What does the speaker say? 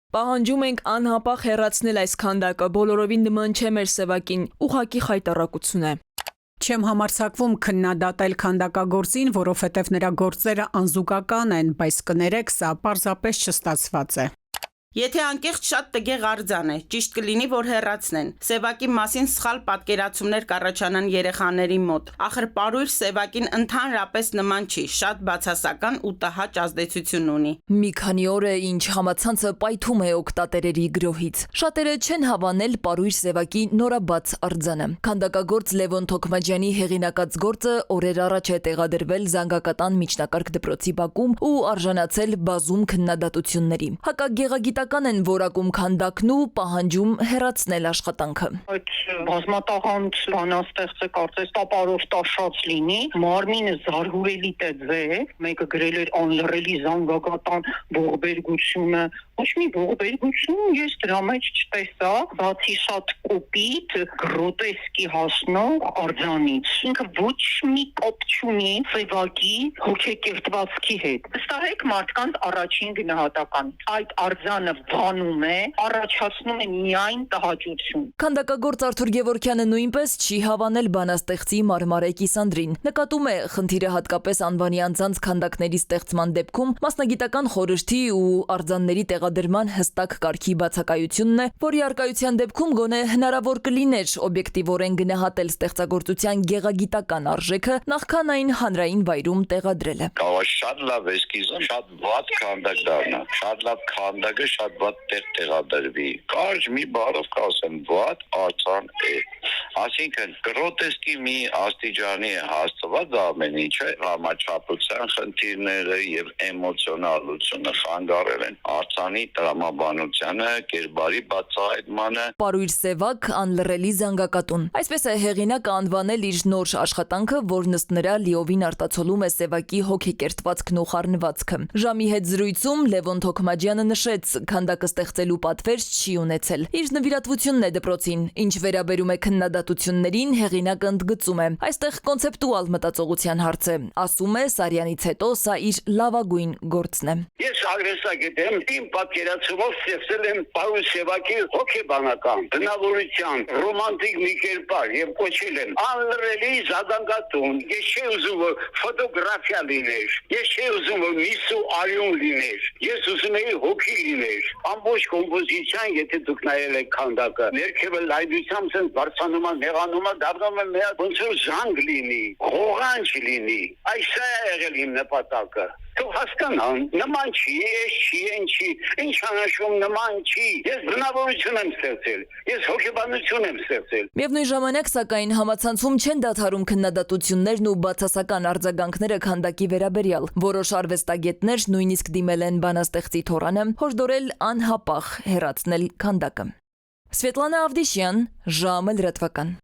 Պահանջում ենք անհապաղ հեռացնել այս քանդակը, բոլորովին նման չէ մեր սևակին, ուղղակի խայտառակություն է։ Չեմ համարձակվում քննադատել քանդակագործին, որովհետև նրա գործերը անզուգական են, բայց կներեք, սա պարզապես չստացված է։ Եթե անկեղծ շատ տգեղ արձան է, ճիշտ կլինի, որ հեռացնեն։ Սևակի մասին սխալ պատկերացումներ կառաջանան երեխաների մոտ։ Ախր պարույր Սևակին ընդհանրապես նման չի, շատ բացասական ու տհաճ ազդեցություն ունի։ Մի քանի օր է, ինչ համացանցը պայթում է օգտատերերի գրոհից։ Շատերը չեն հավանել պարույր Սևակի նորաբաց արձանը։ Քանդակագործ Լևոն Թոքմաջյանի հեղինակած գործը օրեր առաջ է տեղադրվել Զանգակատան միջնակարգ դպրոցի բակում ու արժանացել բազում քննադատությունների։ Հակագեղագիտական են որակում քանդակն ու պահանջում հեռացնել աշխատանքը։ Այդ բազմատաղանդ բանաստեղծը կարծես տապարով տաշած լինի, մարմինը զարհուրելի տեձ է, մեկը գրել էր անլռելի զանգակատան ողբերգությունը, ոչ մի ողբերգություն ես դրա մեջ չտեսա, բացի շատ կոպիտ, գրոտեսկի հասնող արձանից։ Ինքը ոչ մի կապ չունի Սևակի հոգեկերտվածքի հետ։ Վստահեք մարդկանց առաջին գնահատական։ Այդ արձանը վանում է, առաջացնում է միայն տհաճություն։ Քանդակագործ Արթուր Գևորգյանը նույնպես չի հավանել բանաստեղծի Մարմարե Կիսանդրին։ Նկատում է խնդիրը հատկապես անվանի անձանց քանդակների ստեղծման դեպքում մասնագիտական խորհրդի ու արձանների տեղադրման հստակ կարգի բացակայությունն է, որի առկայության դեպքում գոնե հնարավոր կլիներ օբյեկտիվորեն գնահատել ստեղծագործության գեղագիտական արժեքը, նախքան այն հանրային վայրում տեղադրելը։ Կարող շատ լավ էսկիզը, շատ վատ քանդակ դառնա, շատ լավ քանդակը շատ վատ տեղադրվի։ Կարճ մի բառով կասեմ, վատ արձան է։ Այսինքն գրոտեսկի մի աստիճանի հասցված ամեն ինչը համաչափության խնդիրները եւ էմոցիոնալությունը խանգարել են արձանի տրամաբանությանը, կերպարի բացահայտմանը։ Պարույր Սևակ անլռելի զանգակատուն։ Այսպես է հեղինակը անվանել իր նոր աշխատանքը, որն ըստ նրա լիովին արտացոլում է Սևակի հոգեկերտվածքն ու խառնվածքը։ Ժամի հետ զրույցում Լևոն Թոքմաջյանը նշեց, քանդակը ստեղծելու պատվեր չի ունեցել։ Իր նվիրատվությունն է դպրոցին, ինչ վերաբերում է քննադատություններին, հեղինակը ընդգծում է։ Այստեղ կոնցեպտուալ մտածողության հարց է։ Ասում է, Սարյանից հետո սա իր լավագույն գործն է։ Ես արվեստագետ եմ, իմ պատկերացումով ստեղծել եմ Պարույր Սևակի հոգեբանական, բնավորության, ռոմանտիկ մի կերպար եւ կոչել եմ անլռելի զանգակատուն։ Ես չի ուզում որ ֆոտոգրաֆիա լիներ, ես չի ուզում որ միսու արյուն լիներ, ես ուզում էի հոգի լիներ։ Ամբողջ կոմպոզիցիան, եթե դուք նայել եք քանդակը, ներքևը լայնությամբ ցած բարձրանում է, նեղանում է, դառնում է միակ ոնց որ զանգ լինի, ղողանջ լինի։ Այս է եղել իմ նպատակը։ Թող հասկանան, նման չի, ես չի, ինչ անաշում նման չի։ Ես բնավորություն եմ ստեղծել, ես հոգեբանություն եմ ստեղծել։ Միևնույն ժամանակ, սակայն, համացանցում չեն դադարում քննադատություններն ու բացասական արձագանքները քանդակի վերաբերյալ։ Որոշ արվեստագետներ նույնիսկ դիմել են բանաստեղծի թոռանը, հորդորել անհապաղ հեռացնել քանդակը։ Սվետլանա Ավդիշյան, ժամը լրատվական։